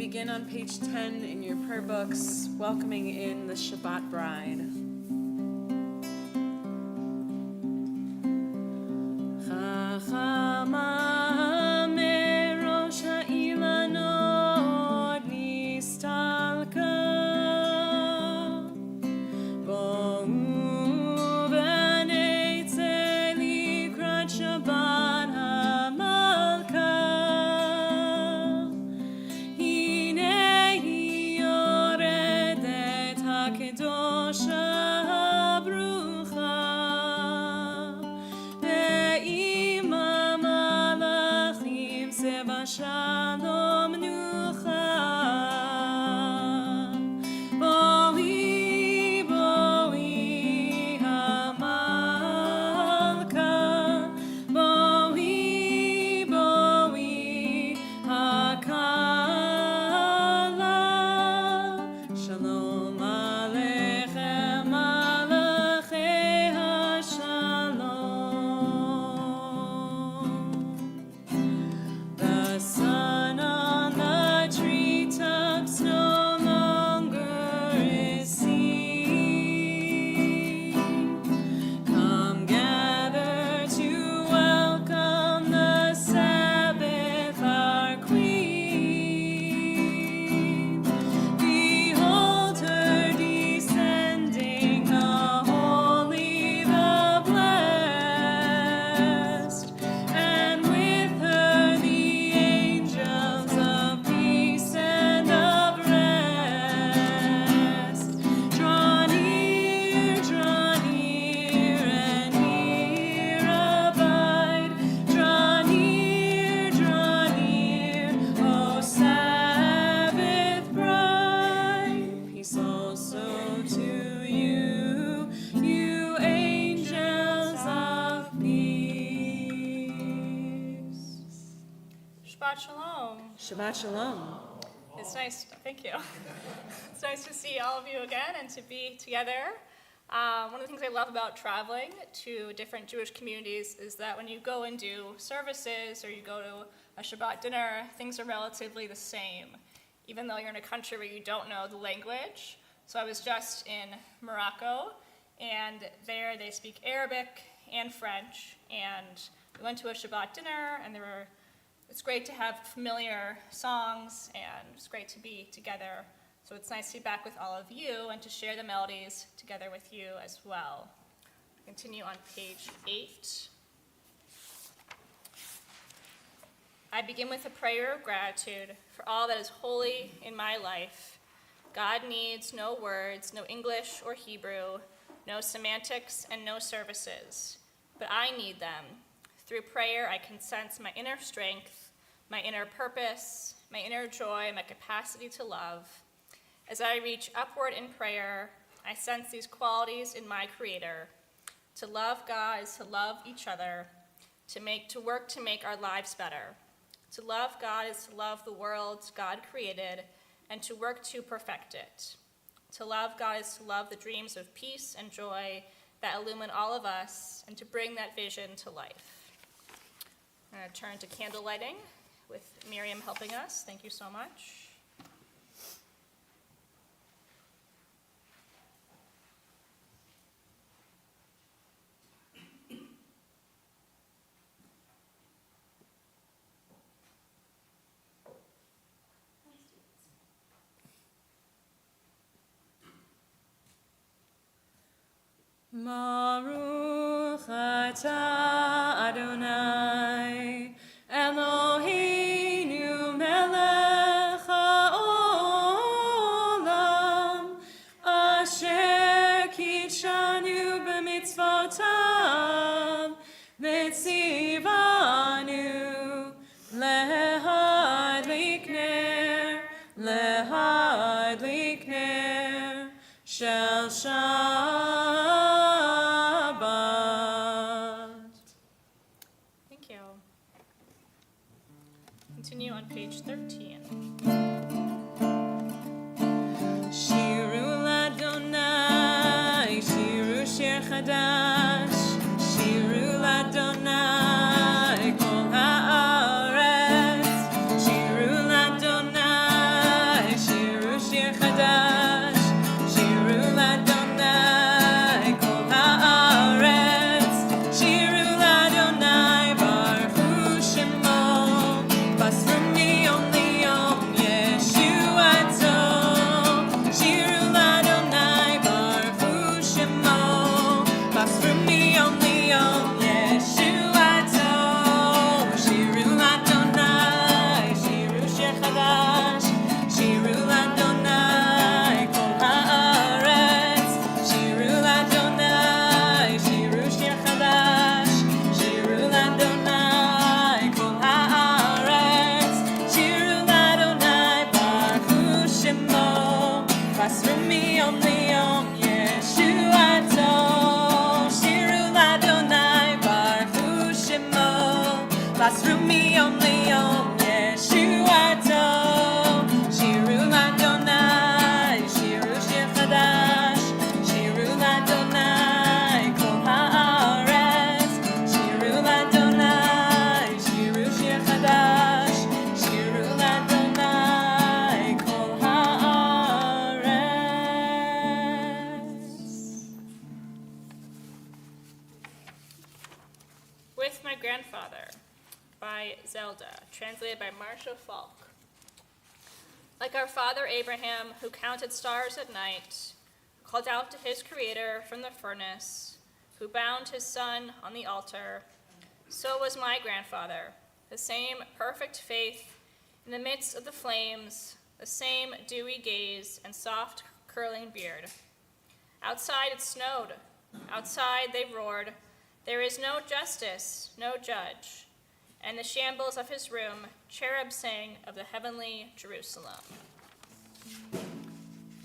begin on page 10 in your prayer books, welcoming in the Shabbat bride. Shabbat Shalom. It's nice, thank you. It's nice to see all of you again and to be together. One of the things I love about traveling to different Jewish communities is that when you go and do services or you go to a Shabbat dinner, things are relatively the same, even though you're in a country where you don't know the language. So I was just in Morocco, and there they speak Arabic and French, and we went to a Shabbat dinner, and it's great to have familiar songs, and it's great to be together. So it's nice to be back with all of you and to share the melodies together with you as well. Continue on page 8. I begin with a prayer of gratitude for all that is holy in my life. God needs no words, no English or Hebrew, no semantics, and no services. But I need them. Through prayer, I can sense my inner strength, my inner purpose, my inner joy, my capacity to love. As I reach upward in prayer, I sense these qualities in my Creator. To love God is to love each other, to work to make our lives better. To love God is to love the world God created and to work to perfect it. To love God is to love the dreams of peace and joy that illumine all of us and to bring that vision to life. I'm going to turn to candle lighting with Miriam helping us. Thank you so much. Baruch atah Adonai Eloheinu melech haolam asher kitshanu b'mitzvotav v'tzivanu lehadlik ner shel Continue on page 13. Shiru l'Adonai, shiru shir chadash, shiru l'Adonai, kol haaretz, shiru l'Adonai, מיום ליום ישועתו. שירו לאדוני, שירו שיר חדש, שירו לאדוני כל הארץ. שירו לאדוני, שירו שיר חדש, שירו לאדוני כל הארץ. With My Grandfather by Zelda, translated by Marcia Falk. Like our father Abraham, who counted stars at night, called out to his creator from the furnace, who bound his son on the altar, so was my grandfather, the same perfect faith in the midst of the flames, the same dewy gaze and soft curling beard. Outside it snowed, outside they roared, there is no justice, no judge. And the shambles of his room, cherubs sang of the heavenly Jerusalem.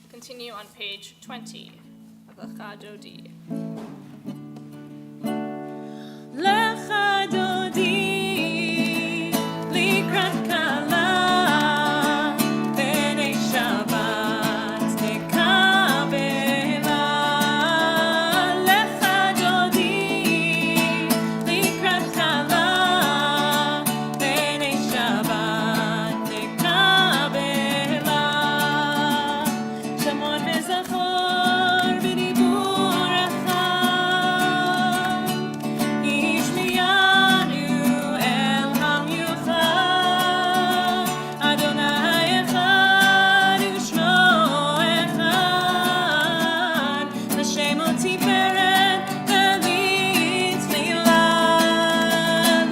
Continue on page 20 of Lecha Dodi. Lecha Dodi, likrat kala, b'nei Shabbat tekabela. Lecha Dodi, likrat kala, b'nei Shabbat tekabela. Shamon v'zachor b'dibur echad, Ishmiyanu el hamiuchad, Adonai echad u'shmo echad, L'shemo tiferet v'litzlilah.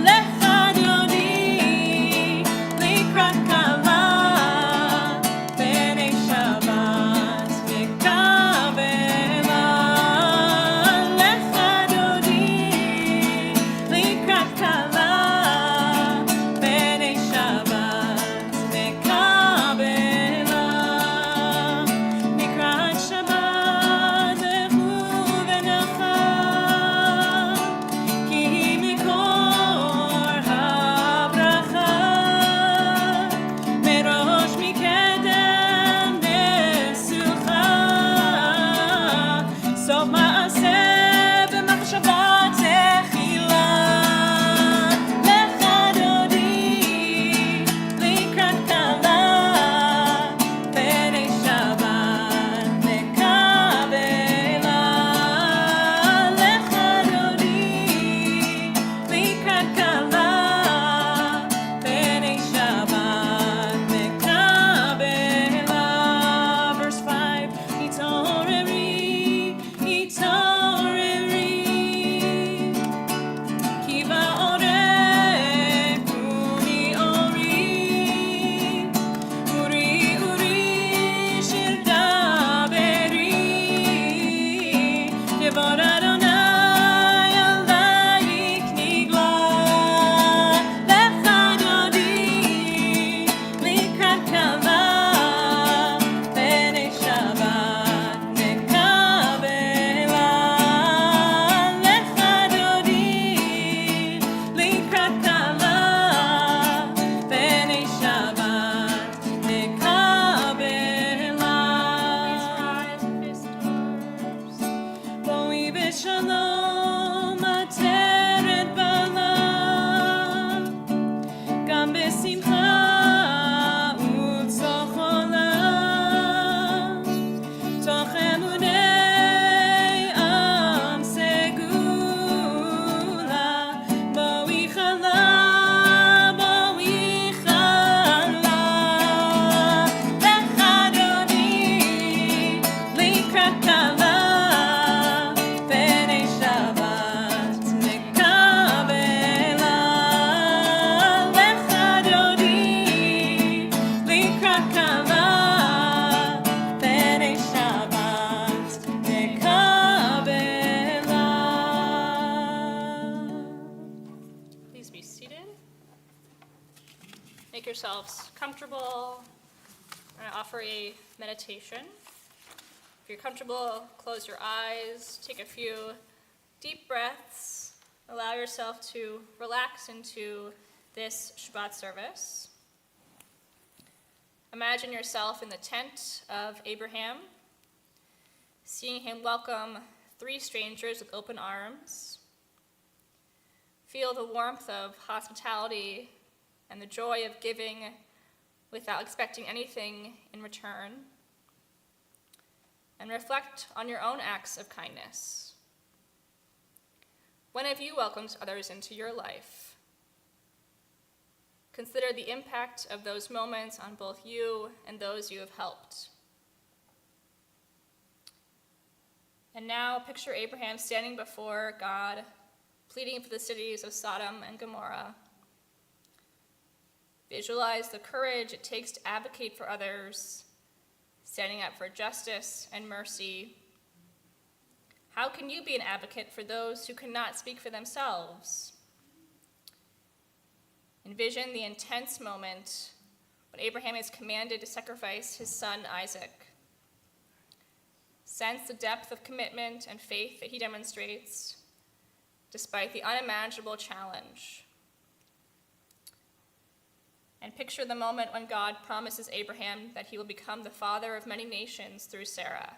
Lecha Dodi, likrat kala, b'nei Shabbat tekabela. Lecha Dodi, likrat kala, b'nei Shabbat tekabela. Likrat Shabbat lechu v'nacha, ki mikor habracha, merosh mikedem nesucha, sof ma'aseh b'machshava techila. Lecha Dodi, likrat kala, b'nei Shabbat tekabela. Lecha Dodi, likrat kala, b'nei Shabbat tekabela. Verse 5, Itoreri, Itoreri, ki ba'oreh uni ori, uri uri shir daberi, kevod Adonai alayik nigla. Lecha Dodi, likrat kala, b'nei Shabbat tekabela. Lecha Dodi, likrat kala, b'nei Shabbat tekabela. Boi b'shalom ateret bala, gam b'simcha u'tzochola, toch emunei am segula. Boi chala, boi chala. Lecha Dodi, likrat kala, b'nei Shabbat tekabela. Lecha Dodi, likrat kala, b'nei Shabbat tekabela. Please be seated. Make yourselves comfortable. I'm going to offer a meditation. If you're comfortable, close your eyes, take a few deep breaths, allow yourself to relax into this Shabbat service. Imagine yourself in the tent of Abraham, seeing him welcome 3 strangers with open arms. Feel the warmth of hospitality and the joy of giving without expecting anything in return. And reflect on your own acts of kindness. When have you welcomed others into your life? Consider the impact of those moments on both you and those you have helped. And now picture Abraham standing before God, pleading for the cities of Sodom and Gomorrah. Visualize the courage it takes to advocate for others, standing up for justice and mercy. How can you be an advocate for those who cannot speak for themselves? Envision the intense moment when Abraham is commanded to sacrifice his son Isaac. Sense the depth of commitment and faith that he demonstrates, despite the unimaginable challenge. And picture the moment when God promises Abraham that he will become the father of many nations through Sarah.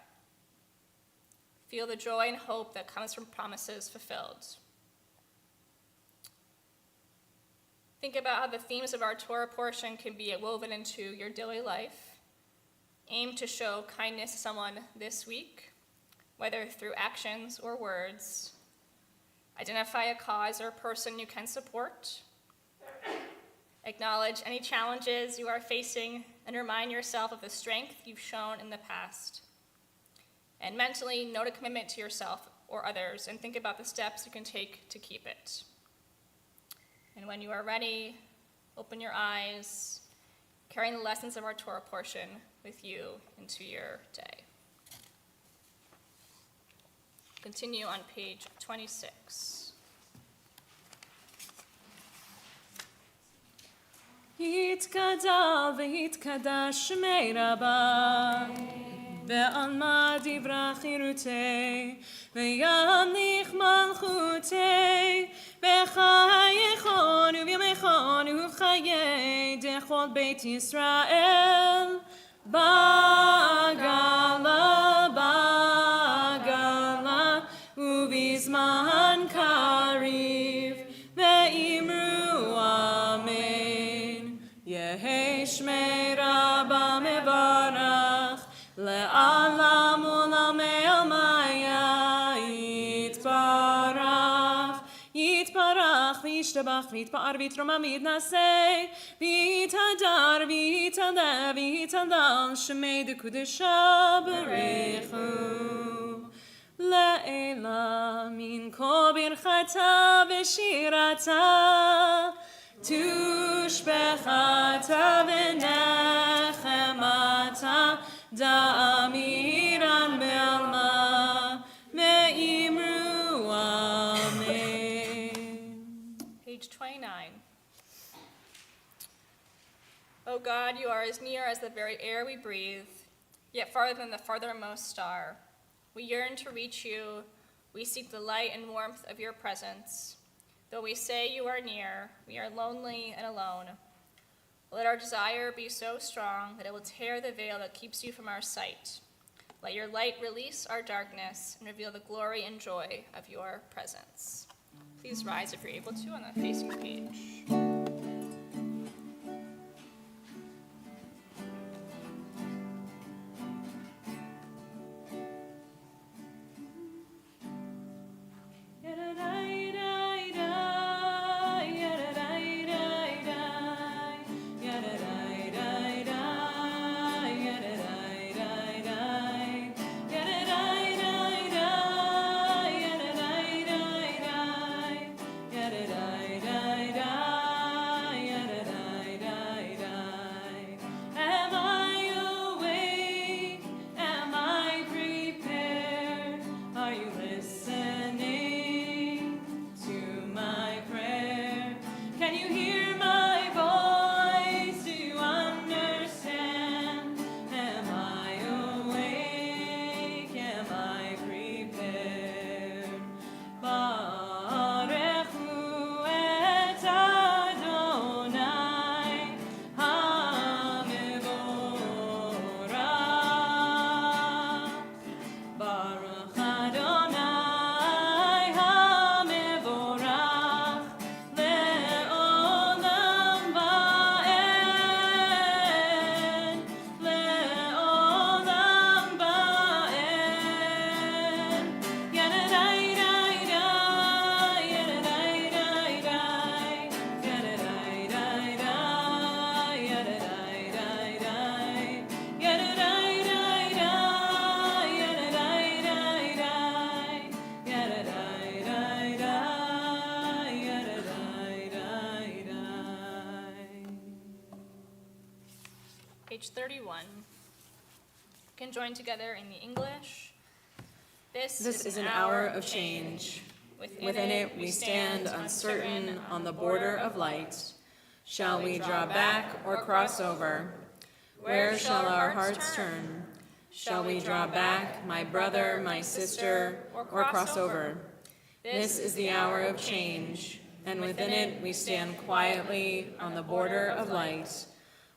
Feel the joy and hope that comes from promises fulfilled. Think about how the themes of our Torah portion can be woven into your daily life. Aim to show kindness to someone this week, whether through actions or words. Identify a cause or a person you can support. Acknowledge any challenges you are facing and remind yourself of the strength you've shown in the past. And mentally note a commitment to yourself or others and think about the steps you can take to keep it. And when you are ready, open your eyes, carrying the lessons of our Torah portion with you into your day. Continue on page 26. יתגדל ויתקדש שמי רבה, ועלמא דברה חירותי, וימליך מלכותי, בחייכון ובימיכון ובחיי דכל בית ישראל, בגלה בגלה ובזמן קריב, ואמרו אמן. יהי שמי רבה מברך, לעולם עולמי עלמיה יתברך, יתברך וישתבח ויתפאר ויתרומם ויתנשא, ויתהדר ויתעלה ויתהלל שמי דקודשה ברכו. לעילה מן כל ברכתה ושירתה, תושבחתה ונחמתה, דאמירן בעלמא, ואמרו אמן. Page 29. O God, you are as near as the very air we breathe, yet farther than the farthermost star. We yearn to reach you. We seek the light and warmth of your presence. Though we say you are near, we are lonely and alone. Let our desire be so strong that it will tear the veil that keeps you from our sight. Let your light release our darkness and reveal the glory and joy of your presence. Please rise if you're able to on the facing page. page 31. We can join together in the English. This is an hour of change. Within it we stand uncertain on the border of light. Shall we draw back or cross over? Where shall our hearts turn? Shall we draw back, my brother, my sister, or cross over? This is the hour of change, and within it we stand quietly on the border of light.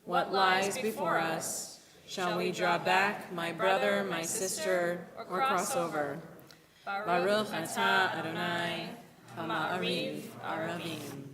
What lies before us? Shall we draw back, my brother, my sister, or cross over? Baruch atah Adonai, ha'ma'ariv aravim.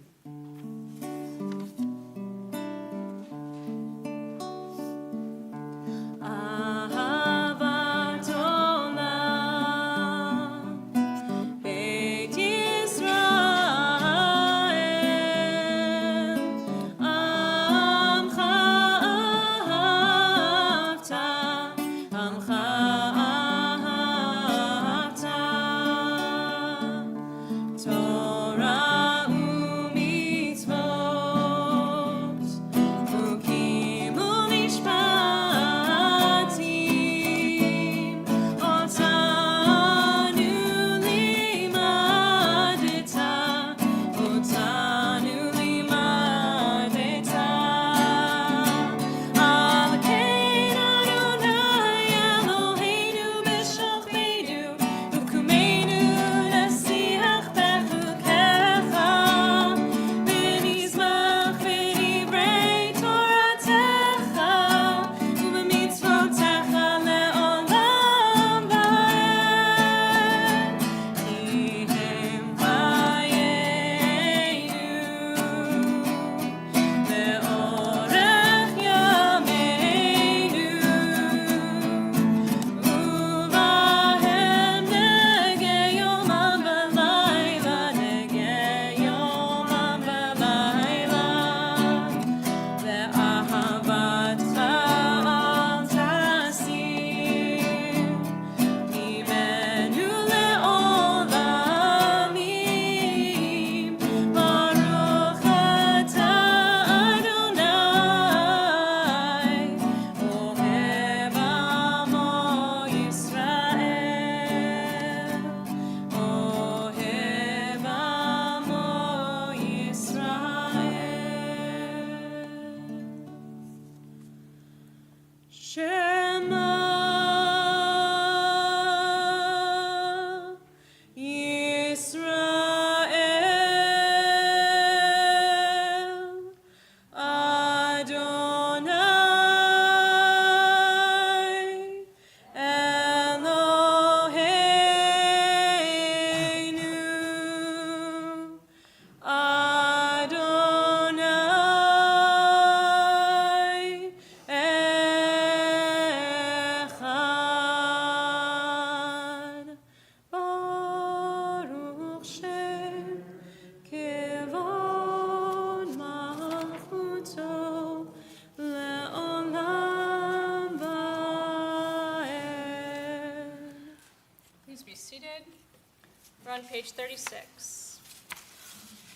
We're on page 36.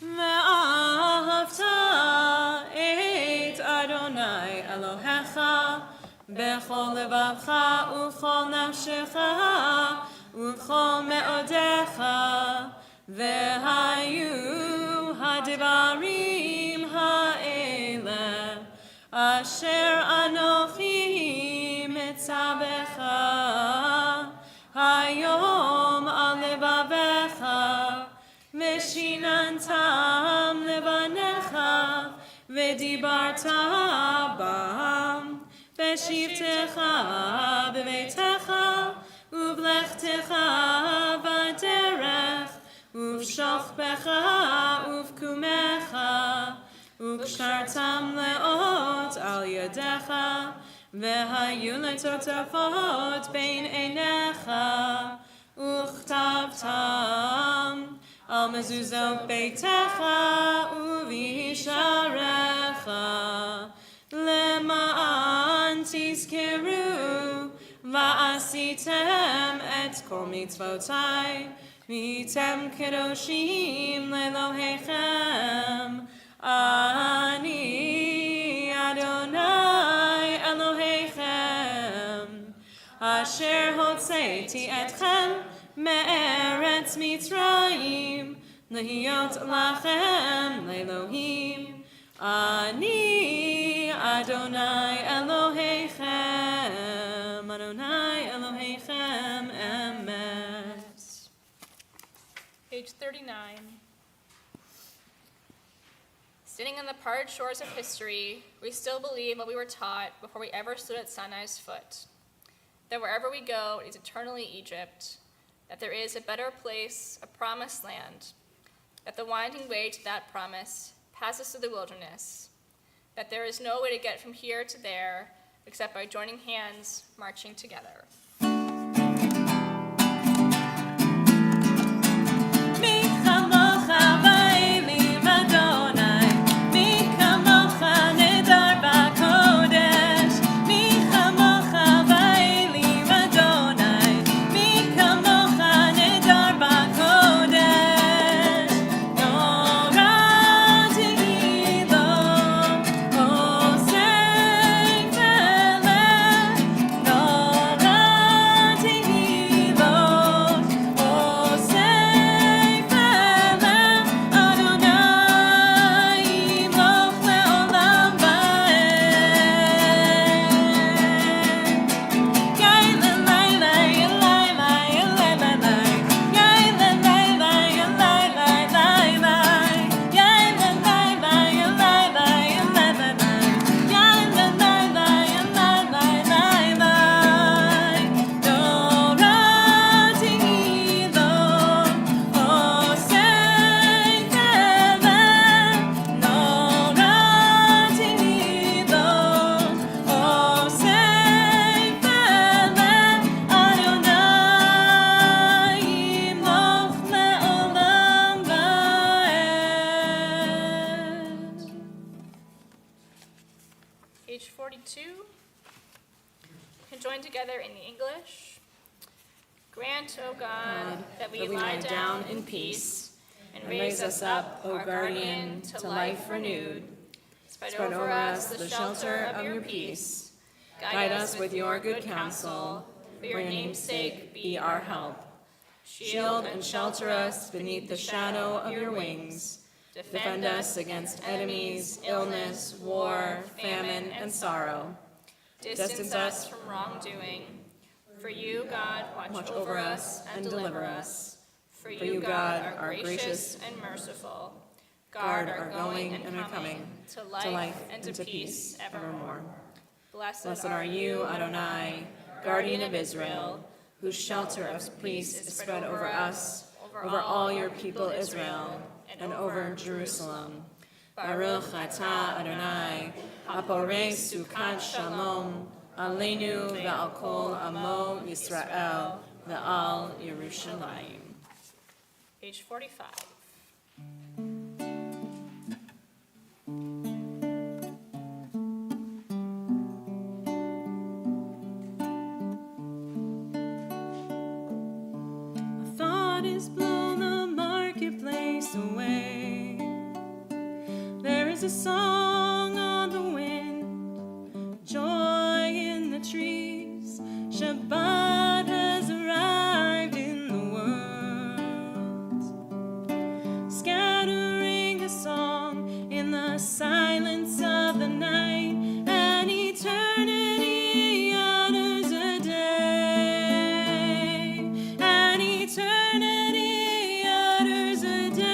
ואהבת את אדוני אלוהיך בכל לבבך ובכל נפשך ובכל מאודיך, והיו הדברים האלה אשר אנוכי מצווך היום על לבביך, ושיננתם לבניך, ודיברת בם, בשבתך בביתך, ובלכתך בדרך, ובשוכבך ובקומך, וקשרתם לאות על ידיך, והיו לטוטפות בין עיניך, וכתבתם על מזוזות ביתך ובשעריך, למען תזכרו ועשיתם את כל מצוותיי, והייתם קדושים לאלוהיכם. אני אדוני אלוהיכם הוצאתי אתכם מארץ מצרים, להיות לכם לאלוהים. אני אדוני אלוהיכם, אדוני אלוהיכם אמת. Page 39. Sitting on the parched shores of history, we still believe what we were taught before we ever stood at Sinai's foot. That wherever we go, it is eternally Egypt. That there is a better place, a promised land. That the winding way to that promise passes through the wilderness. That there is no way to get from here to there except by joining hands, marching together. Page 42. You can join together in the English. Grant, O God, that we lie down in peace, and raise us up, O guardian, to life renewed. Spread over us the shelter of your peace. Guide us with your good counsel. For your name's sake, be our help. Shield and shelter us beneath the shadow of your wings. Defend us against enemies, illness, war, famine, and sorrow. Distance us from wrongdoing. For you, God, watch over us and deliver us. For you, God, are gracious and merciful. Guard our going and our coming, to life and to peace evermore. Blessed are you, Adonai, guardian of Israel, whose shelter of peace is spread over us, over all your people Israel, and over Jerusalem. Baruch atah Adonai, haporei sukat shalom, aleinu ve'al kol amo Yisrael, ve'al Yerushalayim. Page 45. A song on the wind, joy in the trees, Shabbat has arrived in the world, scattering a song in the silence of the night, and eternity utters a day, and eternity utters a day.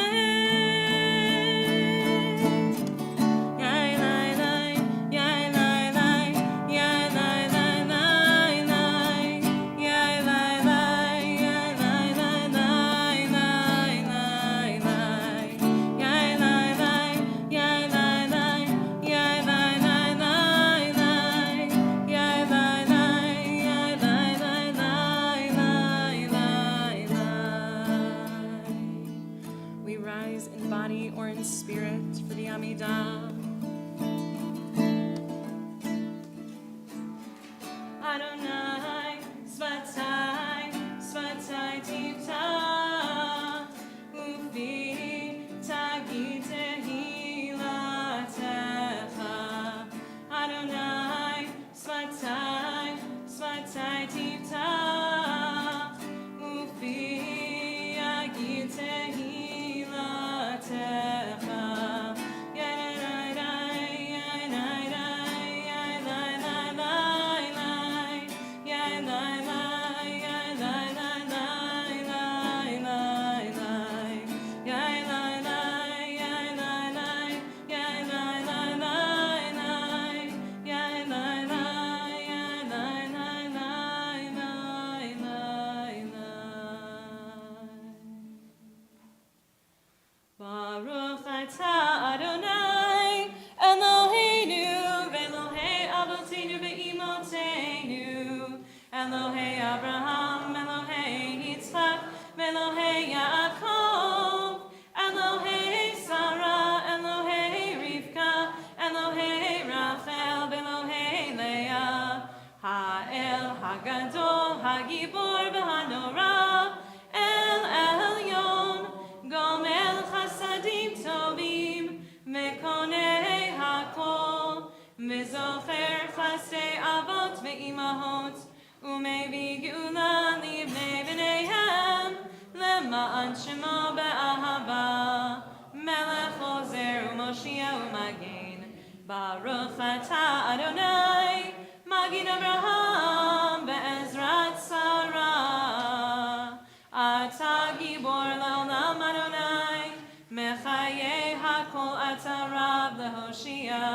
Hagadol, Hagibor, V'Hanora, El Elyon, Gomel Chasadim Tovim, Mekonei Hakol, Mizocher Chasdei Avot Ve'imahot, Umevi Geula Livnei B'neihem, Lema'an Shemo Be'ahava, Melech Ozer U'Moshia U'Magen, Baruch Atah Adonai, Magid Abraham Be'ezrat Sarah, Atah Gibor Le'olam Adonai, Mechayei HaKol Atah Rab Lehoshia,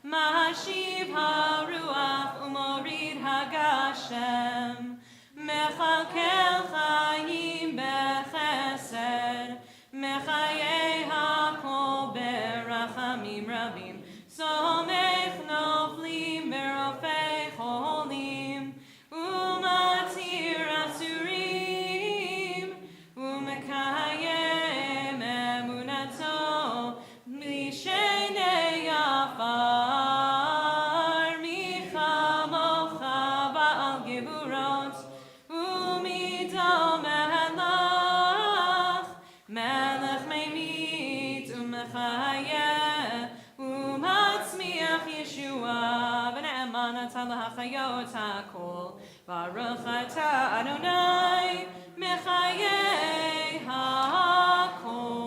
Mahashiv HaRuach U'Morid HaGashem, Mechalkel Chayim Bechesed, Mechayei HaKol Berachamim Rabim, Somech Noflim Berofei Cholim, Umatir Asurim, Umekayem Emunato, B'Shenei Afar, Michamocha Ba'al Geburot, Umidom Melech, Melech Meimit, Umechayeh, Umatzmiach Yeshua, V'ne'eman atah lahachayot hakol, Baruch atah Adonai, Mechayei hakol.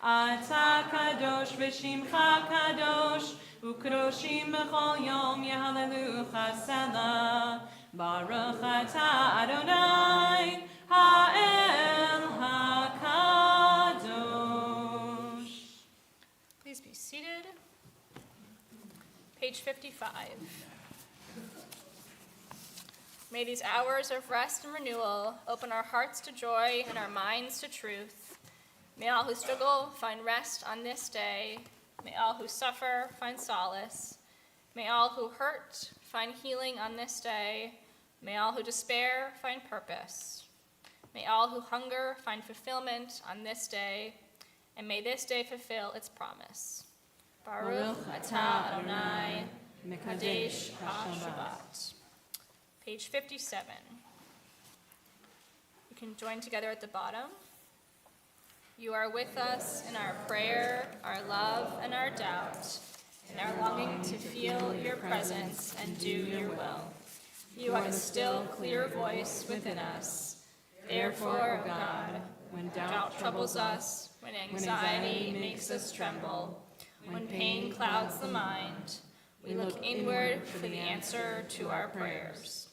Atah kadosh v'shimcha kadosh, U'kadoshim b'chol yom yehallelucha selah, Baruch atah Adonai, ha'el hakadosh. Please be seated. Page 55. May these hours of rest and renewal open our hearts to joy and our minds to truth. May all who struggle find rest on this day. May all who suffer find solace. May all who hurt find healing on this day. May all who despair find purpose. May all who hunger find fulfillment on this day. And may this day fulfill its promise. Baruch atah Adonai, Mekadesh HaShabbat. Page 57. You can join together at the bottom. You are with us in our prayer, our love, and our doubt, in our longing to feel your presence and do your will. You are the still, clear voice within us. Therefore, O God, when doubt troubles us, when anxiety makes us tremble, when pain clouds the mind, we look inward for the answer to our prayers.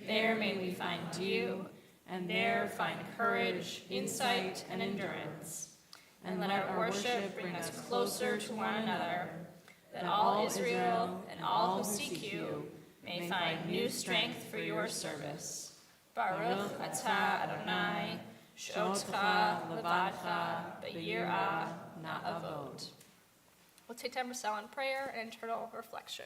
There may we find you, and there find courage, insight, and endurance. And let our worship bring us closer to one another, that all Israel and all who seek you may find new strength for your service. Baruch atah Adonai, shotcha levadcha be'yirah na'avot. We'll take time for silent prayer and internal reflection.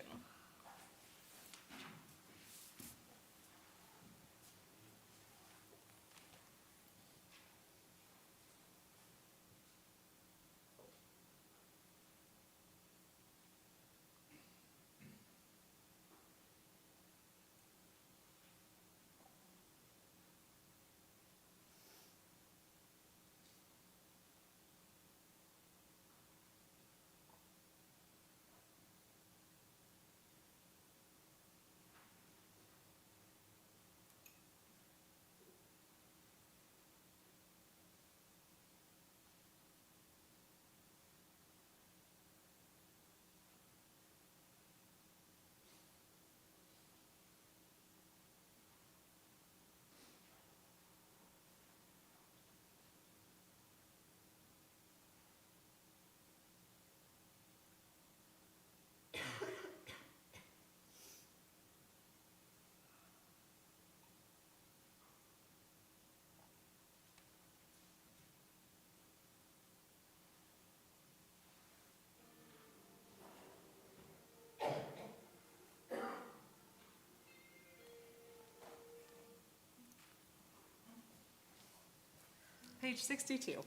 Page 62.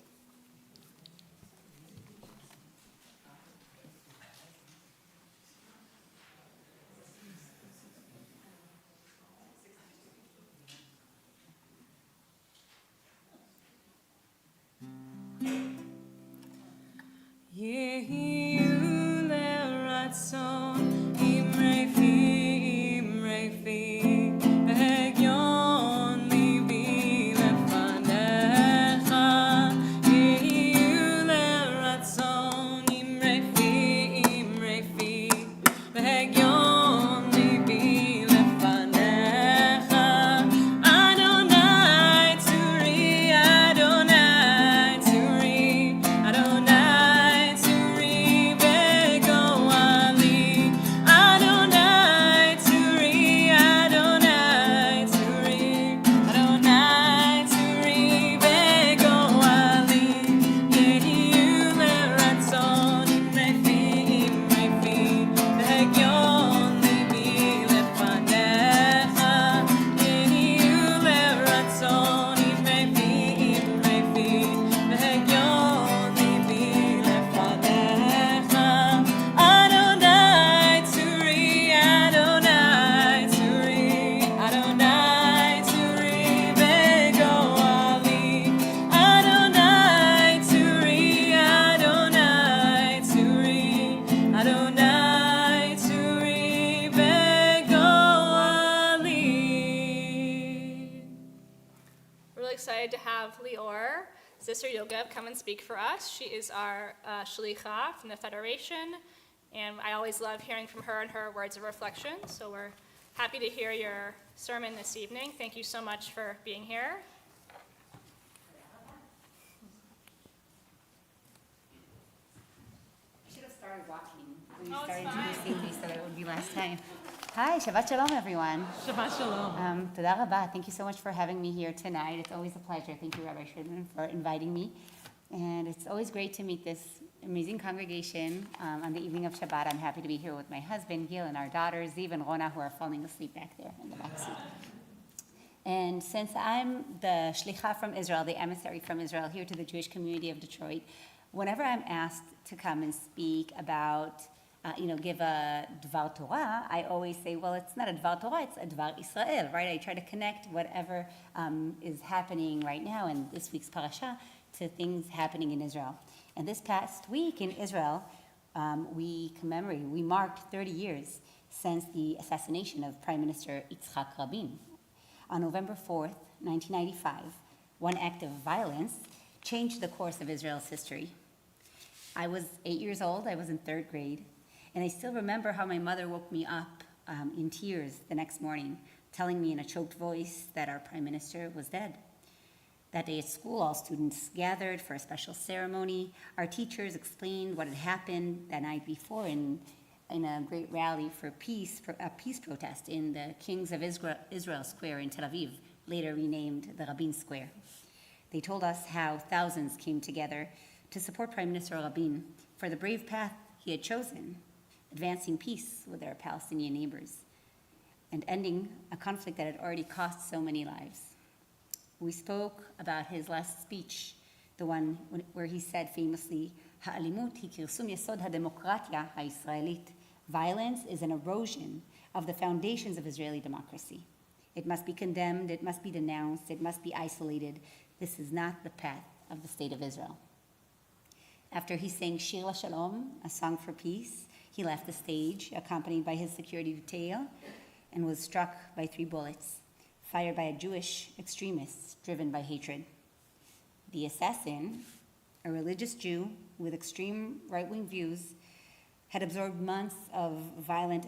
excited to have Lior, Sister Yogev, come and speak for us. She is our shlicha from the Federation, and I always love hearing from her and her words of reflection. So we're happy to hear your sermon this evening. Thank you so much for being here. I should have started walking when you Oh, it's started fine. introducing me so that it would be last time. Hi, Shabbat Shalom, everyone. Shabbat shalom. Toda rabah. Thank you so much for having me here tonight. It's always a pleasure. Thank you, Rabbi Shridman, for inviting me. And it's always great to meet this amazing congregation on the evening of Shabbat. I'm happy to be here with my husband, Gil, and our daughters, Ziv and Rona, who are falling asleep back there in the back seat. And since I'm the shlicha from Israel, the emissary from Israel here to the Jewish community of Detroit, whenever I'm asked to come and speak about, give a Dvar Torah, I always say, well, it's not a Dvar Torah, it's a Dvar Israel, right? I try to connect whatever is happening right now in this week's parasha to things happening in Israel. And this past week in Israel, we marked 30 years since the assassination of Prime Minister Yitzhak Rabin. On November 4th, 1995, one act of violence changed the course of Israel's history. I was 8 years old, I was in 3rd grade, and I still remember how my mother woke me up in tears the next morning, telling me in a choked voice that our prime minister was dead. That day at school, all students gathered for a special ceremony. Our teachers explained what had happened the night before in a great rally for a peace protest in the Kings of Israel Square in Tel Aviv, later renamed the Rabin Square. They told us how thousands came together to support Prime Minister Rabin for the brave path he had chosen, advancing peace with our Palestinian neighbors, and ending a conflict that had already cost so many lives. We spoke about his last speech, the one where he said famously, "Ha'alimut hi kirsum yesod ha'demokratya ha'Yisraelit." Violence is an erosion of the foundations of Israeli democracy. It must be condemned, it must be denounced, it must be isolated. This is not the path of the state of Israel. After he sang Shir LaShalom, a song for peace, he left the stage, accompanied by his security detail, and was struck by 3 bullets, fired by a Jewish extremist driven by hatred. The assassin, a religious Jew with extreme right-wing views, had absorbed months of violent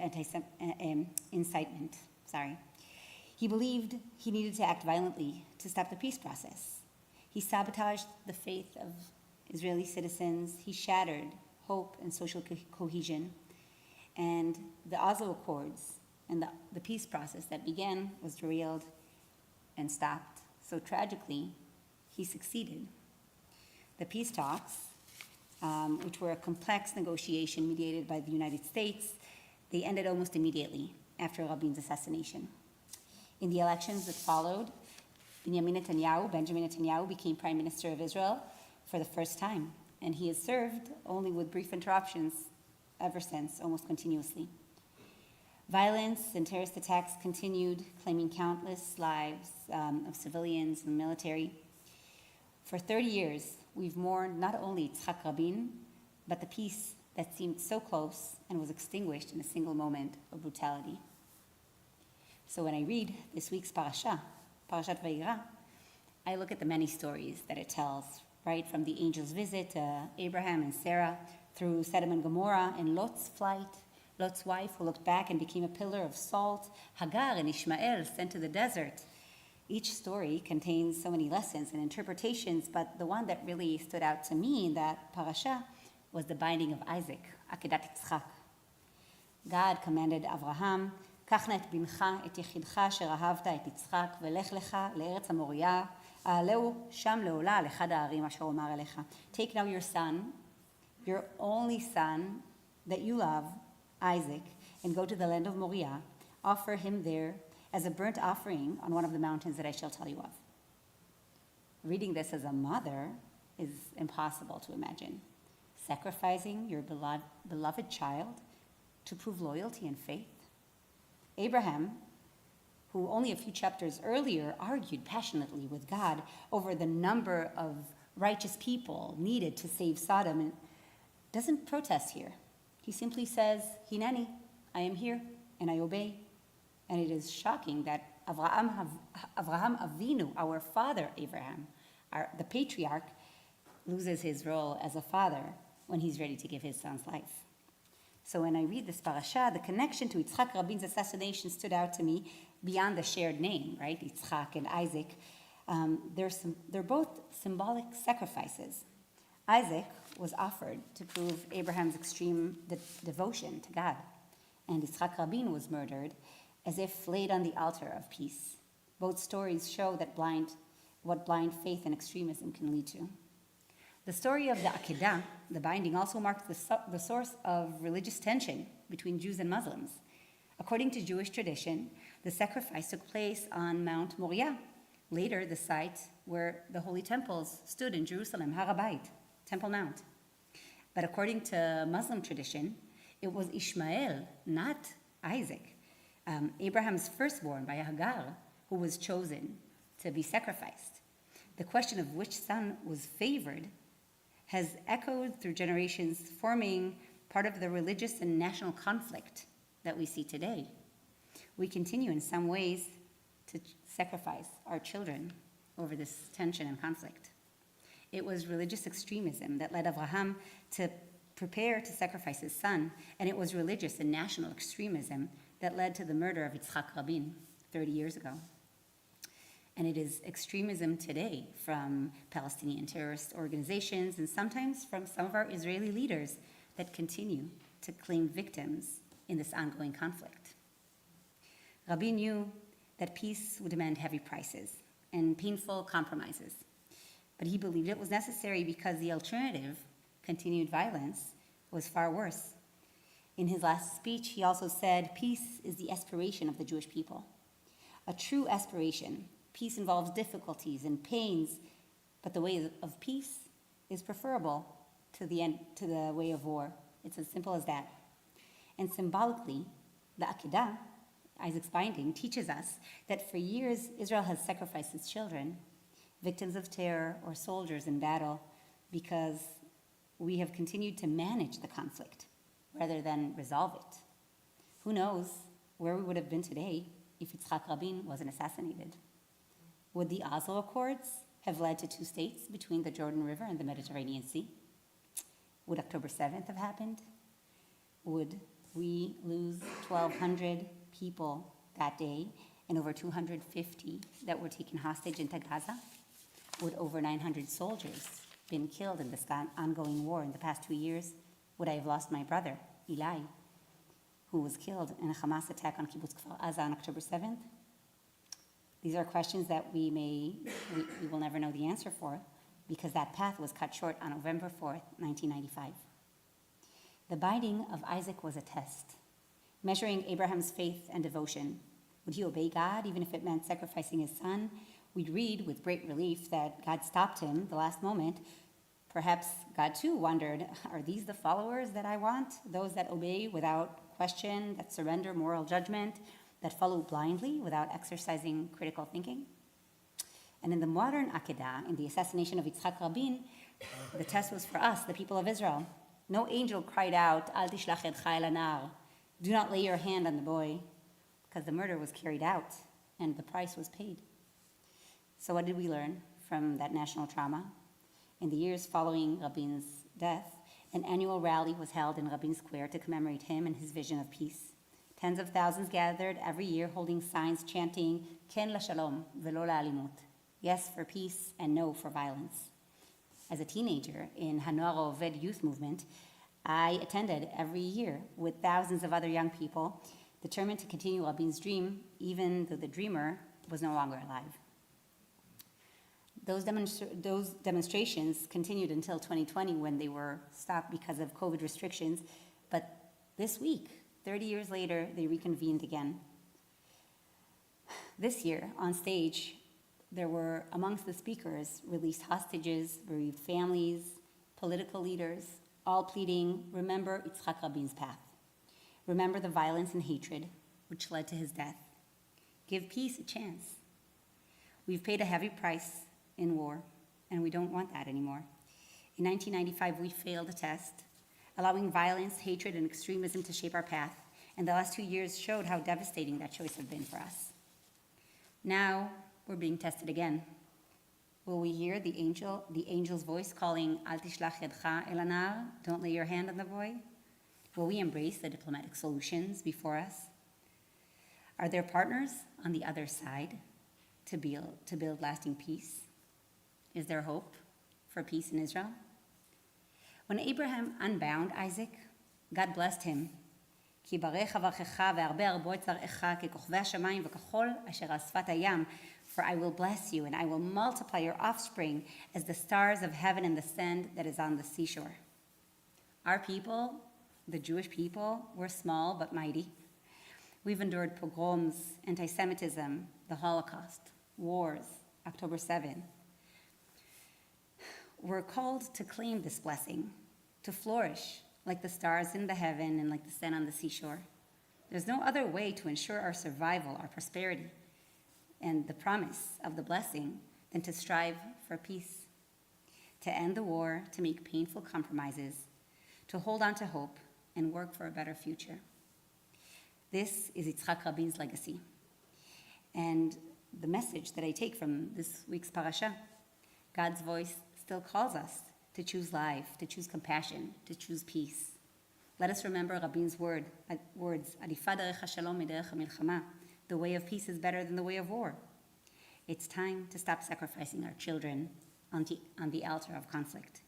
incitement. He believed he needed to act violently to stop the peace process. He sabotaged the faith of Israeli citizens. He shattered hope and social cohesion. And the Oslo Accords and the peace process that began was derailed and stopped. So tragically, he succeeded. The peace talks, which were a complex negotiation mediated by the United States, they ended almost immediately after Rabin's assassination. In the elections that followed, Benjamin Netanyahu became Prime Minister of Israel for the first time, and he has served only with brief interruptions ever since, almost continuously. Violence and terrorist attacks continued, claiming countless lives of civilians and military. For 30 years, we've mourned not only Yitzhak Rabin, but the peace that seemed so close and was extinguished in a single moment of brutality. So when I read this week's parasha, Parashat Vayera, I look at the many stories that it tells, right from the angel's visit to Abraham and Sarah, through Sodom and Gomorrah and Lot's flight, Lot's wife who looked back and became a pillar of salt, Hagar and Ishmael sent to the desert. Each story contains so many lessons and interpretations, but the one that really stood out to me in that parasha was the binding of Isaac, Akedat Yitzchak. God commanded Avraham, קח נא את בנך, את יחידך אשר אהבת, את יצחק, ולך לך לארץ המוריה, העלהו שם לעולה על אחד הערים אשר אומר אליך. Take now your son, your only son that you love, Isaac, and go to the land of Moriah, offer him there as a burnt offering on one of the mountains that I shall tell you of. Reading this as a mother is impossible to imagine. Sacrificing your beloved child to prove loyalty and faith. Abraham, who only a few chapters earlier argued passionately with God over the number of righteous people needed to save Sodom, doesn't protest here. He simply says, Hineni, I am here, and I obey. And it is shocking that Avraham Avinu, our father Abraham, the patriarch, loses his role as a father when he's ready to give his son's life. So when I read this parasha, the connection to Yitzhak Rabin's assassination stood out to me beyond the shared name, right? Yitzhak and Isaac. They're both symbolic sacrifices. Isaac was offered to prove Abraham's extreme devotion to God, and Yitzhak Rabin was murdered as if laid on the altar of peace. Both stories show that what blind faith and extremism can lead to. The story of the Akedah, the binding, also marks the source of religious tension between Jews and Muslims. According to Jewish tradition, the sacrifice took place on Mount Moriah, later the site where the holy temples stood in Jerusalem, Har HaBayit, Temple Mount. But according to Muslim tradition, it was Ishmael, not Isaac, Abraham's firstborn by Hagar, who was chosen to be sacrificed. The question of which son was favored has echoed through generations, forming part of the religious and national conflict that we see today. We continue in some ways to sacrifice our children over this tension and conflict. It was religious extremism that led Abraham to prepare to sacrifice his son, and it was religious and national extremism that led to the murder of Yitzhak Rabin 30 years ago. And it is extremism today from Palestinian terrorist organizations and sometimes from some of our Israeli leaders that continue to claim victims in this ongoing conflict. Rabin knew that peace would demand heavy prices and painful compromises, but he believed it was necessary because the alternative, continued violence, was far worse. In his last speech, he also said, "Peace is the aspiration of the Jewish people." A true aspiration. Peace involves difficulties and pains, but the way of peace is preferable to the way of war. It's as simple as that. And symbolically, the Akedah, Isaac's binding, teaches us that for years Israel has sacrificed its children, victims of terror or soldiers in battle, because we have continued to manage the conflict rather than resolve it. Who knows where we would have been today if Yitzhak Rabin wasn't assassinated? Would the Oslo Accords have led to two states between the Jordan River and the Mediterranean Sea? Would October 7th have happened? Would we lose 1,200 people that day and over 250 that were taken hostage into Gaza? Would over 900 soldiers been killed in this ongoing war in the past 2 years? Would I have lost my brother, Eli, who was killed in a Hamas attack on Kibbutz Kfar Aza on October 7th? These are questions that we will never know the answer for, because that path was cut short on November 4th, 1995. The binding of Isaac was a test, measuring Abraham's faith and devotion. Would he obey God, even if it meant sacrificing his son? We'd read with great relief that God stopped him the last moment. Perhaps God too wondered, are these the followers that I want? Those that obey without question, that surrender moral judgment, that follow blindly without exercising critical thinking? And in the modern Akedah, in the assassination of Yitzhak Rabin, the test was for us, the people of Israel. No angel cried out, Al tishlach yadcha el hanar, do not lay your hand on the boy, because the murder was carried out and the price was paid. So what did we learn from that national trauma? In the years following Rabin's death, an annual rally was held in Rabin Square to commemorate him and his vision of peace. Tens of thousands gathered every year holding signs chanting, Ken LaShalom velo la'alimut, yes for peace and no for violence. As a teenager in Hanoar Oved youth movement, I attended every year with thousands of other young people, determined to continue Rabin's dream, even though the dreamer was no longer alive. Those demonstrations continued until 2020 when they were stopped because of COVID restrictions, but this week, 30 years later, they reconvened again. This year, on stage, there were, amongst the speakers, released hostages, bereaved families, political leaders, all pleading, remember Yitzhak Rabin's path. Remember the violence and hatred which led to his death. Give peace a chance. We've paid a heavy price in war, and we don't want that anymore. In 1995, we failed a test, allowing violence, hatred, and extremism to shape our path, and the last 2 years showed how devastating that choice had been for us. Now we're being tested again. Will we hear the angel's voice calling, Al tishlach yadcha el anar, don't lay your hand on the boy? Will we embrace the diplomatic solutions before us? Are there partners on the other side to build lasting peace? Is there hope for peace in Israel? When Abraham unbound Isaac, God blessed him. כי ברך אברכך והרבה ארבו את זרעך ככוכבי השמיים וכחול אשר על שפת הים. For I will bless you and I will multiply your offspring as the stars of heaven and the sand that is on the seashore. Our people, the Jewish people, were small but mighty. We've endured pogroms, anti-Semitism, the Holocaust, wars, October 7. We're called to claim this blessing, to flourish like the stars in the heaven and like the sand on the seashore. There's no other way to ensure our survival, our prosperity, and the promise of the blessing than to strive for peace, to end the war, to make painful compromises, to hold on to hope, and work for a better future. This is Yitzhak Rabin's legacy. And the message that I take from this week's parasha, God's voice still calls us to choose life, to choose compassion, to choose peace. Let us remember Rabin's words, Adifad derech hashalom miderech hamilchama. The way of peace is better than the way of war. It's time to stop sacrificing our children on the altar of conflict.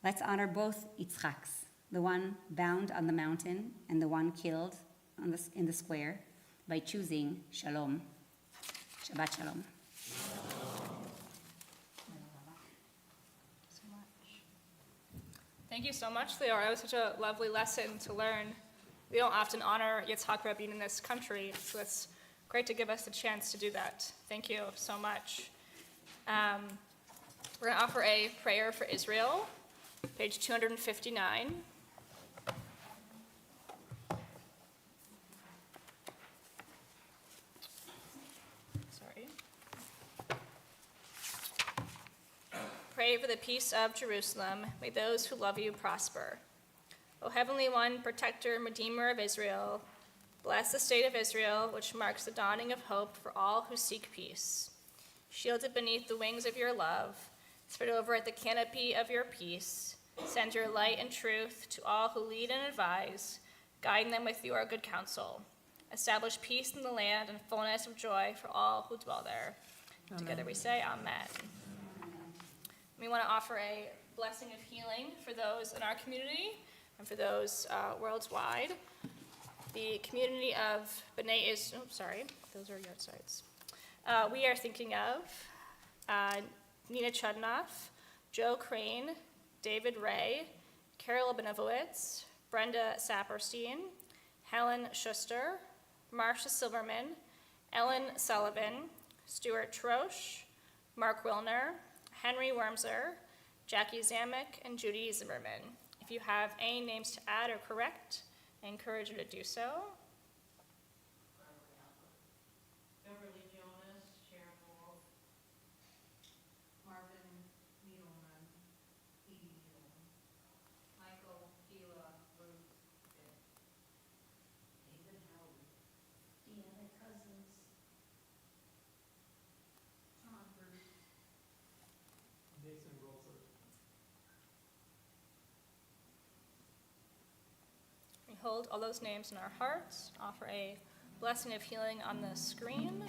Let's honor both Yitzhaks, the one bound on the mountain and the one killed in the square, by choosing shalom. Shabbat shalom. Thank you so much, Leora. That was such a lovely lesson to learn. We don't often honor Yitzhak Rabin in this country, so it's great to give us the chance to do that. Thank you so much. We're going to offer a prayer for Israel, page 259. Sorry. Pray for the peace of Jerusalem. May those who love you prosper. O Heavenly One, protector and redeemer of Israel, bless the state of Israel, which marks the dawning of hope for all who seek peace. Shield it beneath the wings of your love, spread over it the canopy of your peace. Send your light and truth to all who lead and advise, guiding them with your good counsel. Establish peace in the land and fullness of joy for all who dwell there. Amen. Together we say, Amen. We want to offer a blessing of healing for those in our community and for those worldwide. The community of B'nai Israel, those are yard sites. We are thinking of Nina Chudnoff, Joe Crane, David Ray, Carol Benevowitz, Brenda Saperstein, Helen Schuster, Marcia Silverman, Ellen Sullivan, Stuart Trosch, Mark Wilner, Henry Wormser, Jackie Zamek, and Judy Zimmerman. If you have any names to add or correct, I encourage you to do so. Beverly Jonas, Sharon Wolf, Marvin Needleman, Edie Needleman, Michael Gila, Ruth Dick, David Howard, Deanna Cousins, Tom Bruce, Jason Rolfer. We hold all those names in our hearts, offer a blessing of healing on the screen.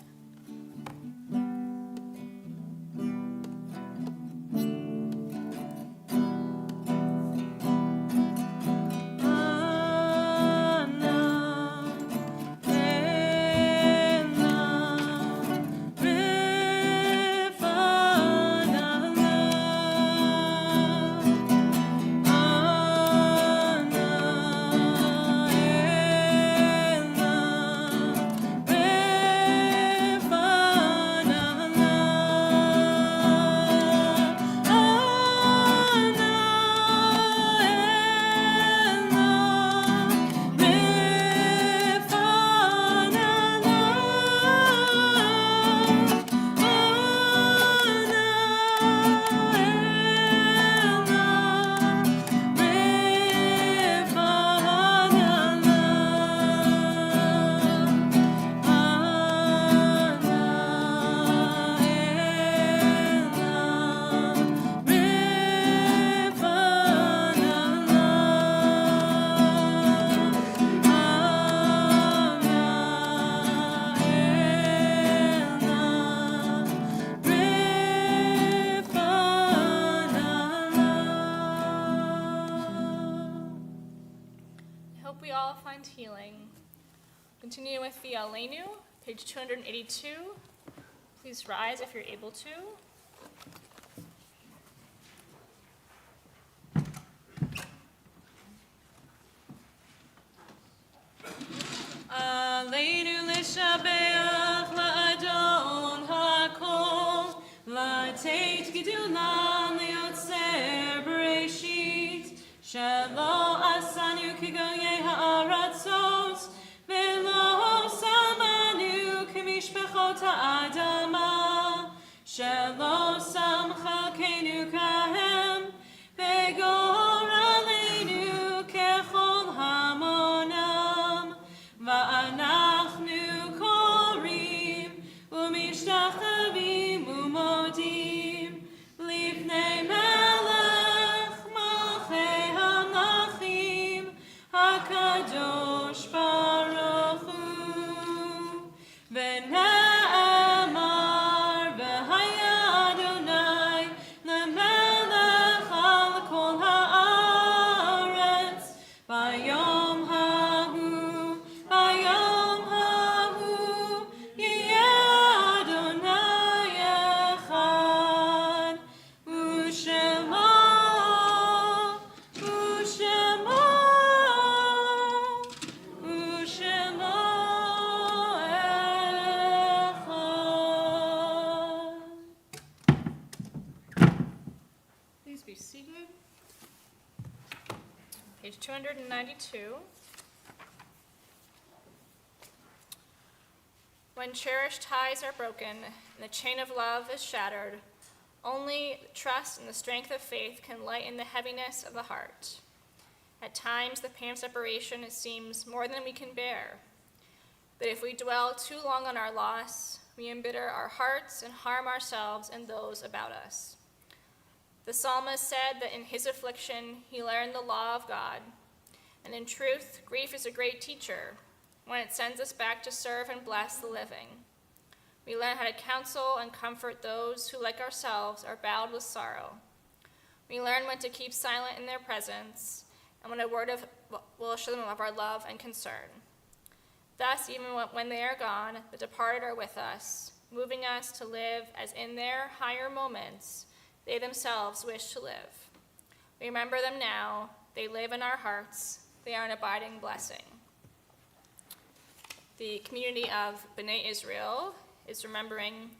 find healing. Continue with the Aleinu, page 282. Please rise if you're able to. Aleinu l'shabeach la'adon ha'kol, la'teit gedulam li'otzer b'reshit, shelo asanu kigoyei ha'aratzot, velo samanu k'mishpachot ha'adama, shelo samchalkenu kahem, v'gor aleinu kechol hamonam, ואנחנו קוראים ומשתחווים ומודים לפני מלך מלכי המלכים הקדוש ברוך הוא. ונאמר והיה אדוני למלך על כל הארץ ביום ההוא ביום ההוא יהיה אדוני אחד, ושמו אחד. Please be seated. Page 292. When cherished ties are broken and the chain of love is shattered, only trust and the strength of faith can lighten the heaviness of the heart. At times, the pain of separation seems more than we can bear. But if we dwell too long on our loss, we embitter our hearts and harm ourselves and those about us. The psalmist said that in his affliction he learned the law of God. And in truth, grief is a great teacher when it sends us back to serve and bless the living. We learn how to counsel and comfort those who, like ourselves, are bowed with sorrow. We learn when to keep silent in their presence and when a word will show them of our love and concern. Thus, even when they are gone, the departed are with us, moving us to live as in their higher moments they themselves wish to live. We remember them now. They live in our hearts. They are an abiding blessing. The community of B'nai Israel is remembering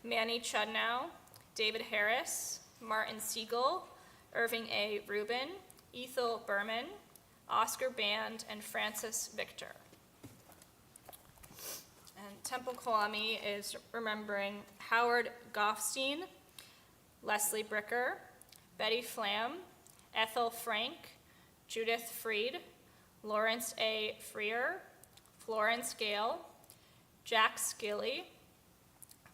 Manny Chudnow, David Harris, Martin Siegel, Irving A. Rubin, Ethel Berman, Oscar Band, and Francis Victor. And Temple Kwame is remembering Howard Goffstein, Leslie Bricker, Betty Flam, Ethel Frank, Judith Freed, Lawrence A. Freer, Florence Gale, Jack Skilly,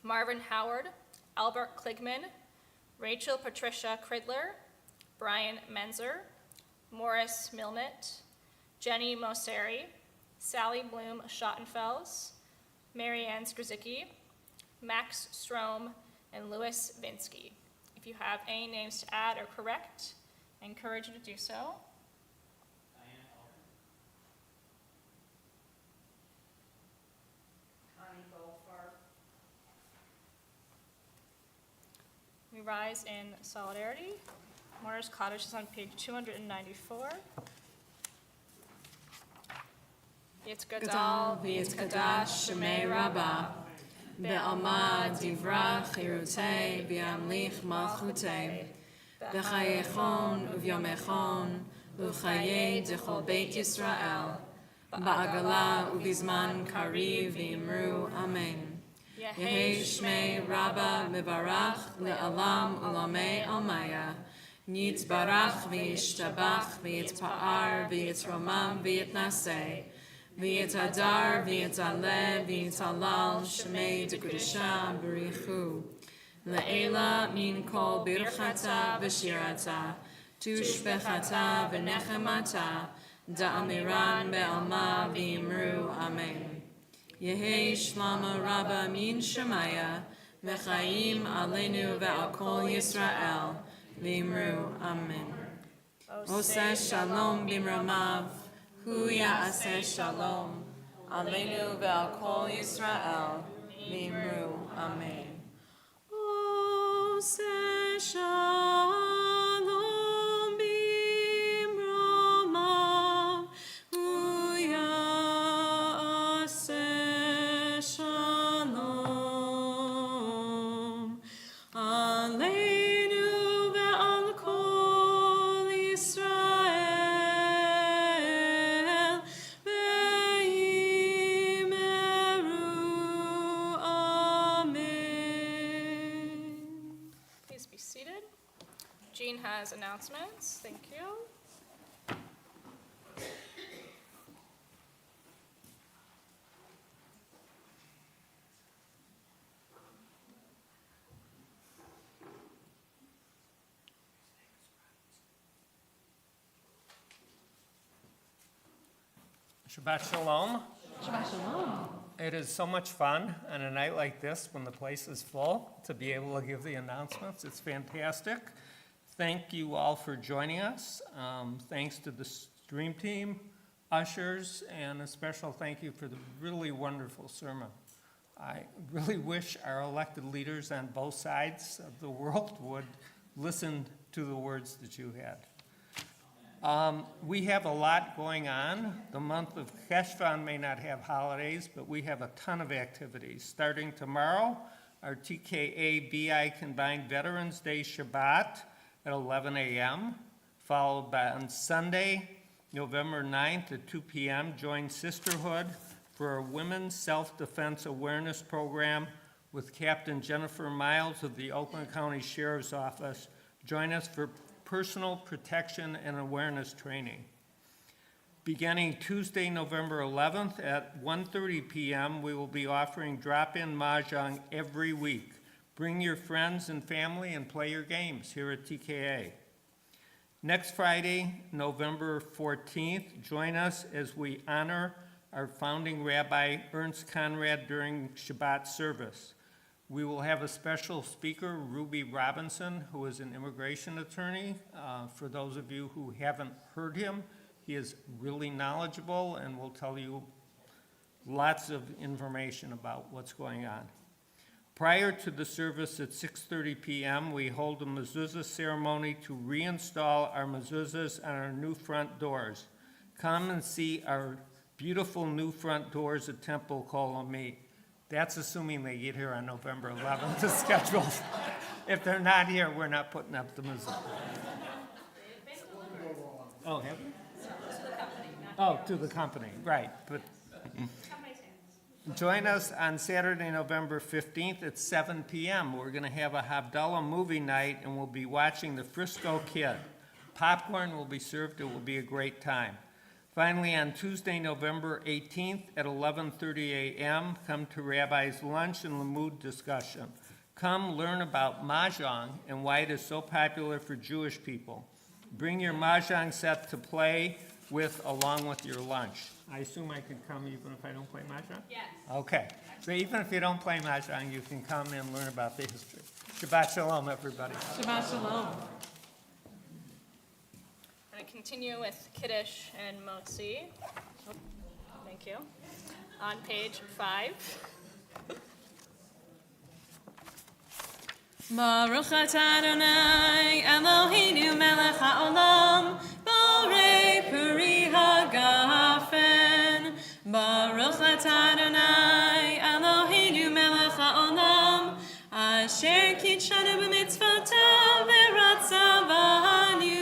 Marvin Howard, Albert Kligman, Rachel Patricia Cridler, Brian Menzer, Morris Milnett, Jenny Mosseri, Sally Bloom Schottenfels, Mary Ann Skrzicki, Max Strom, and Louis Vinsky. If you have any names to add or correct, I encourage you to do so. We rise in solidarity. Martyrs Cottage is on page 294. Gadal v'yitkadash shemei Rabbah, be'alma divra chirutei v'yamlich malchutei, b'chayechon uvyomechon u'chayei d'chol beit Yisrael, ba'agala u'bizman kariv v'imru amen. Yehei shmei Rabbah mevarach le'alam u'lamei almaya, Yitzbarach v'yishtabach v'yitpa'ar v'yitromam v'yitnaseh, v'yitadar v'yitaleh v'yitalal shmei d'kedusha b'richu, le'ela min kol birchata v'shirata, tushbechata v'nechemata, da'amiran be'alma v'imru amen. Yehei shlama Rabbah min shemaya, v'chaim aleinu ve'al kol Yisrael, v'imru amen. Oseh shalom b'mramav, hu ya'aseh shalom, aleinu ve'al kol Yisrael, mimru, amen. Oseh shalom bimromav, hu ya'aseh shalom, aleinu ve'al kol Yisrael, ve'imeru, amen. Please be seated. Jean has announcements. Thank you. Shabbat Shalom. Shabbat Shalom. It is so much fun on a night like this when the place is full to be able to give the announcements. It's fantastic. Thank you all for joining us. Thanks to the stream team, ushers, and a special thank you for the really wonderful sermon. I really wish our elected leaders on both sides of the world would listen to the words that you had. We have a lot going on. The month of Cheshvan may not have holidays, but we have a ton of activities. Starting tomorrow, our TKA BI Combined Veterans Day Shabbat at 11 a.m., followed by on Sunday, November 9th at 2 p.m., join Sisterhood for a Women's Self-Defense Awareness Program with Captain Jennifer Miles of the Oakland County Sheriff's Office. Join us for personal protection and awareness training. Beginning Tuesday, November 11th at 1:30 p.m., we will be offering drop-in mahjong every week. Bring your friends and family and play your games here at TKA. Next Friday, November 14th, join us as we honor our founding Rabbi Ernst Conrad during Shabbat service. We will have a special speaker, Ruby Robinson, who is an immigration attorney. For those of you who haven't heard him, he is really knowledgeable and will tell you lots of information about what's going on. Prior to the service at 6:30 p.m., we hold a mezuzah ceremony to reinstall our mezuzahs on our new front doors. Come and see our beautiful new front doors at Temple Kol Ami. That's assuming they get here on November 11th as scheduled. If they're not here, we're not putting up the mezuzah. Oh, have we? Oh, to the company, right. But join us on Saturday, November 15th at 7 p.m. We're going to have a Havdalah movie night, and we'll be watching The Frisco Kid. Popcorn will be served. It will be a great time. Finally, on Tuesday, November 18th at 11:30 a.m., come to Rabbi's lunch and Lamud discussion. Come learn about mahjong and why it is so popular for Jewish people. Bring your mahjong set to play with along with your lunch. I assume I can come even if I don't play mahjong? Yes. Okay. So even if you don't play mahjong, you can come and learn about the history. Shabbat Shalom, everybody. Shabbat shalom. I'm going to continue with Kiddush and Motzi. Oh, thank you. On page 5. Baruch atah Adonai Eloheinu melech haolam, borei peri hagafen. Baruch atah Adonai Eloheinu melech haolam, asher kitshanu b'mitzvotav v'ratzavanu,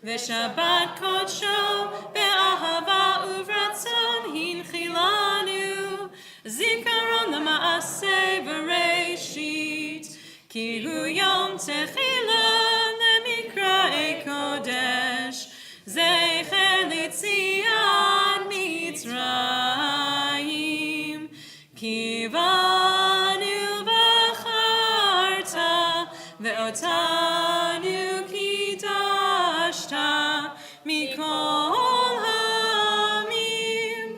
v'shabbat kodsho be'ahava uvratzon hinchilanu, zikaron l'maaseh v'reishit, ki hu yom techila lemikra'ei kodesh, zecher l'tziat Mitzrayim, ki banu v'charta ve'otanu kidashta mikol ha'amim,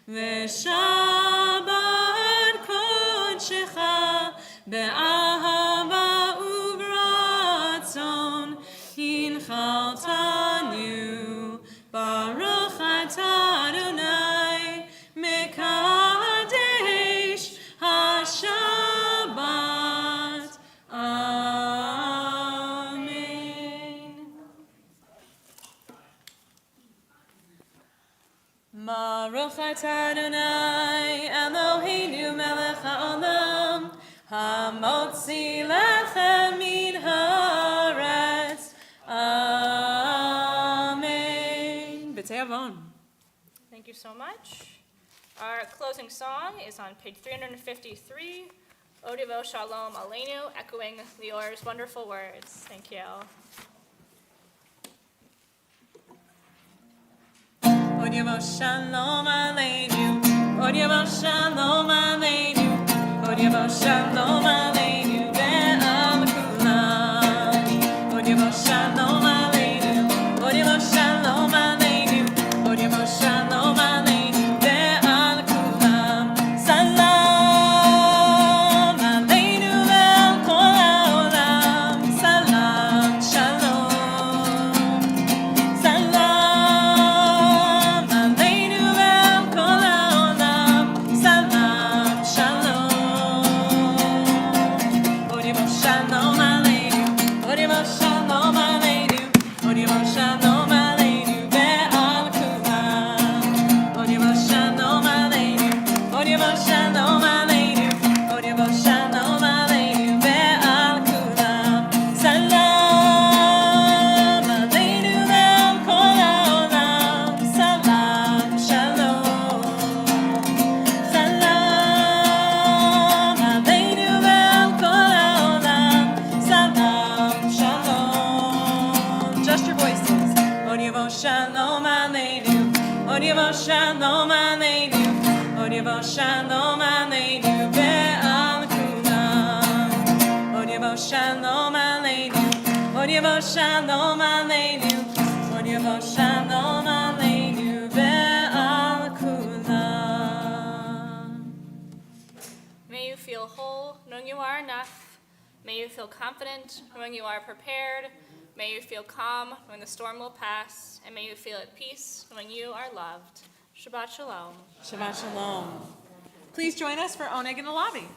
v'shabbat kodshecha be'ahava uvratzon hinchaltanu, baruch atah אתה אדוני אלוהינו מלך העולם, המוציא לחם מן הארץ. Amen. בתיאבון. Thank you so much. Our closing song is on page 353, Odivo Shalom Aleinu, echoing Lior's wonderful words. Thank you. Odivo Shalom Aleinu, Odivo Shalom Aleinu, Odivo Shalom Aleinu, ve'al kulam. Odivo Shalom Aleinu, Odivo Shalom Aleinu, Odivo Shalom Aleinu, ve'al kulam. Salam Aleinu ve'al kol ha'olam, Salam Shalom. Salam Aleinu ve'al kol ha'olam, Salam Shalom. Odivo Shalom Aleinu, Odivo Shalom Aleinu, Odivo Shalom Aleinu ve'al kulam. Odivo Shalom Aleinu, Odivo Shalom Aleinu, Odivo Shalom Aleinu ve'al kulam. Salam Aleinu ve'al kol ha'olam, Salam Shalom. Salam Aleinu ve'al kol ha'olam, Salam Shalom. Just your voices. Odivo Shalom Aleinu, Odivo Shalom Aleinu, Odivo Shalom Aleinu ve'al kulam. Odivo Shalom Aleinu, Odivo Shalom Aleinu, Odivo Shalom Aleinu ve'al kulam. May you feel whole, knowing you are enough. May you feel confident, knowing you are prepared. May you feel calm, knowing the storm will pass. And may you feel at peace, knowing you are loved. Shabbat Shalom. Shabbat Shalom. Please join us for Oneg in the lobby.